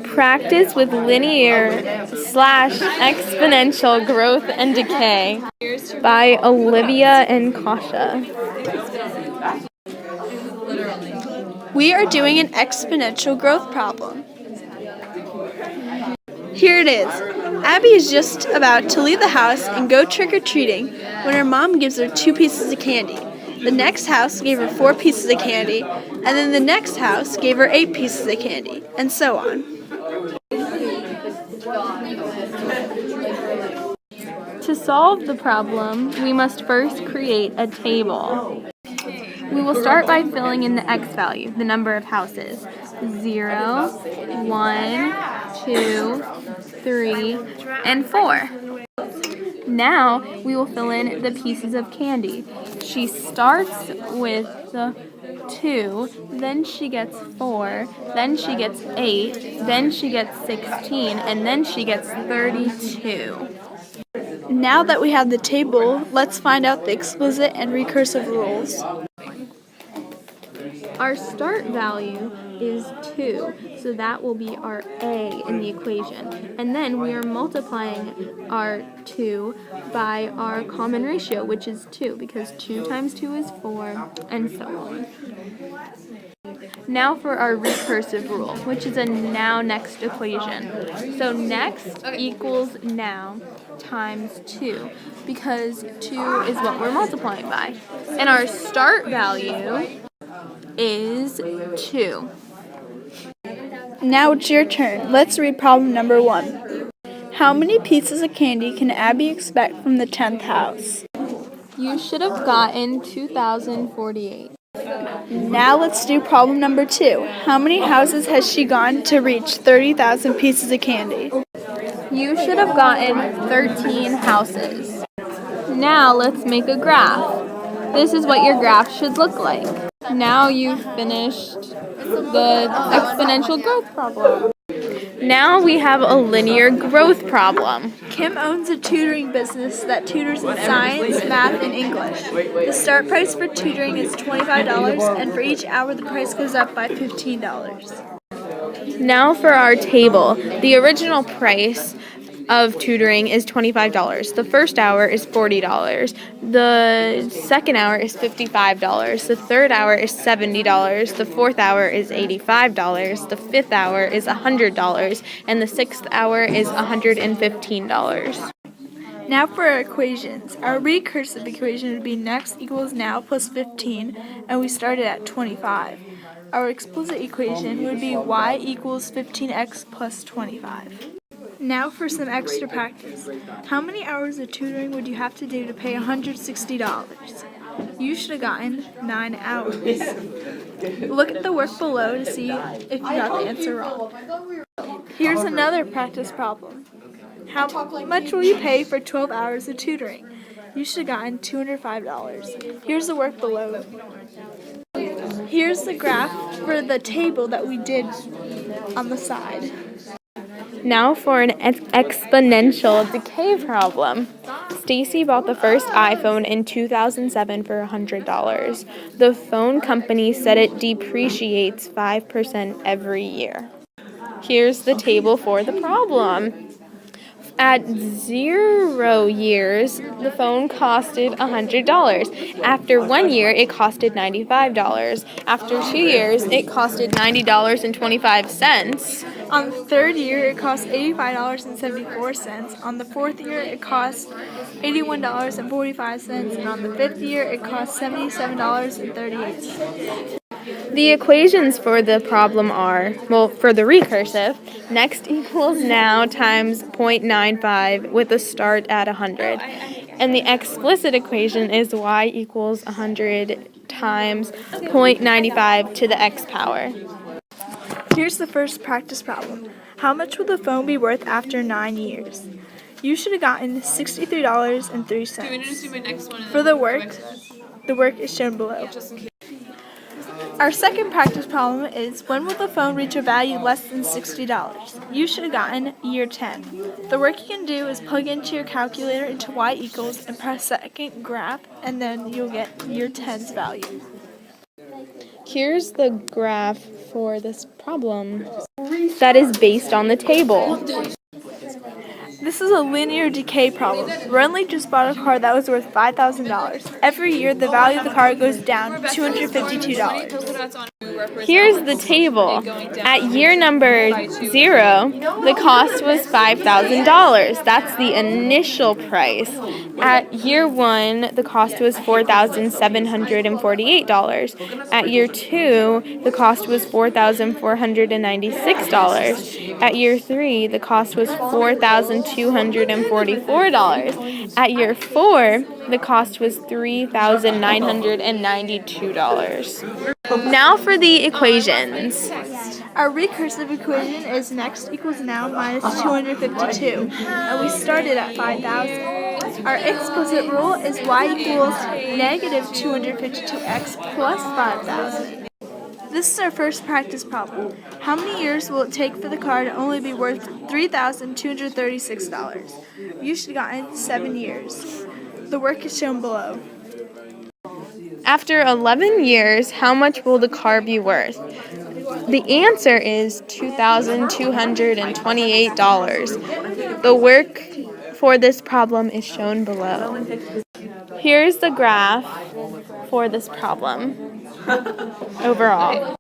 Practice with linear slash exponential growth and decay by Olivia and Kasia. We are doing an exponential growth problem. Here it is. Abby is just about to leave the house and go trick-or-treating when her mom gives her 2 pieces of candy. The next house gave her 4 pieces of candy, and then the next house gave her 8 pieces of candy, and so on. To solve the problem, we must first create a table. We will start by filling in the x value, the number of houses. 0, 1, 2, 3, and 4. Now we will fill in the pieces of candy. She starts with the 2, then she gets 4, then she gets 8, then she gets 16, and then she gets 32. Now that we have the table, let's find out the explicit and recursive rules. Our start value is 2, so that will be our a in the equation. And then we are multiplying our 2 by our common ratio, which is 2, because 2 times 2 is 4, and so on. Now for our recursive rule, which is a now next equation. So next equals now times 2, because 2 is what we're multiplying by. And our start value is 2. Now it's your turn. Let's read problem number 1. How many pieces of candy can Abby expect from the 10th house? You should have gotten 2,048. Now let's do problem number 2. How many houses has she gone to reach 30,000 pieces of candy? You should have gotten 13 houses. Now let's make a graph. This is what your graph should look like. Now you've finished the exponential growth problem. Now we have a linear growth problem. Kim owns a tutoring business that tutors in science, math, and English. The start price for tutoring is $25, and for each hour the price goes up by $15. Now for our table. The original price of tutoring is $25. The first hour is $40. The second hour is $55. The third hour is $70. The fourth hour is $85. The fifth hour is $100. And the sixth hour is $115. Now for our equations. Our recursive equation would be next equals now plus 15, and we started at 25. Our explicit equation would be y equals 15x plus 25. Now for some extra practice. How many hours of tutoring would you have to do to pay $160? You should have gotten 9 hours. Look at the work below to see if you got the answer wrong. Here's another practice problem. How much will you pay for 12 hours of tutoring? You should have gotten $205. Here's the work below. Here's the graph for the table that we did on the side. Now for an exponential decay problem. Stacy bought the first iPhone in 2007 for $100. The phone company said it depreciates 5% every year. Here's the table for the problem. At 0 years, the phone costed $100. After 1 year, it costed $95. After 2 years, it costed $90.25. On the third year, it cost $85.74. On the fourth year, it cost $81.45. And on the fifth year, it cost $77.38. The equations for the problem are, for the recursive, next equals now times 0.95 with a start at 100. And the explicit equation is y equals 100 times 0.95 to the x power. Here's the first practice problem. How much will the phone be worth after 9 years? You should have gotten $63.03. For the work is shown below. Our second practice problem is, when will the phone reach a value less than $60? You should have gotten year 10. The work you can do is plug into your calculator into y equals and press second graph, and then you'll get year 10's value. Here's the graph for this problem that is based on the table. This is a linear decay problem. Renly just bought a car that was worth $5,000. Every year, the value of the car goes down $252. Here's the table. At year number 0, the cost was $5,000. That's the initial price. At year 1, the cost was $4,748. At year 2, the cost was $4,496. At year 3, the cost was $4,244. At year 4, the cost was $3,992. Now for the equations. Our recursive equation is next equals now minus 252, and we started at 5,000. Our explicit rule is y equals negative 252x plus 5,000. This is our first practice problem. How many years will it take for the car to only be worth $3,236? You should have gotten 7 years. The work is shown below. After 11 years, how much will the car be worth? The answer is $2,228. The work for this problem is shown below. Here's the graph for this problem overall.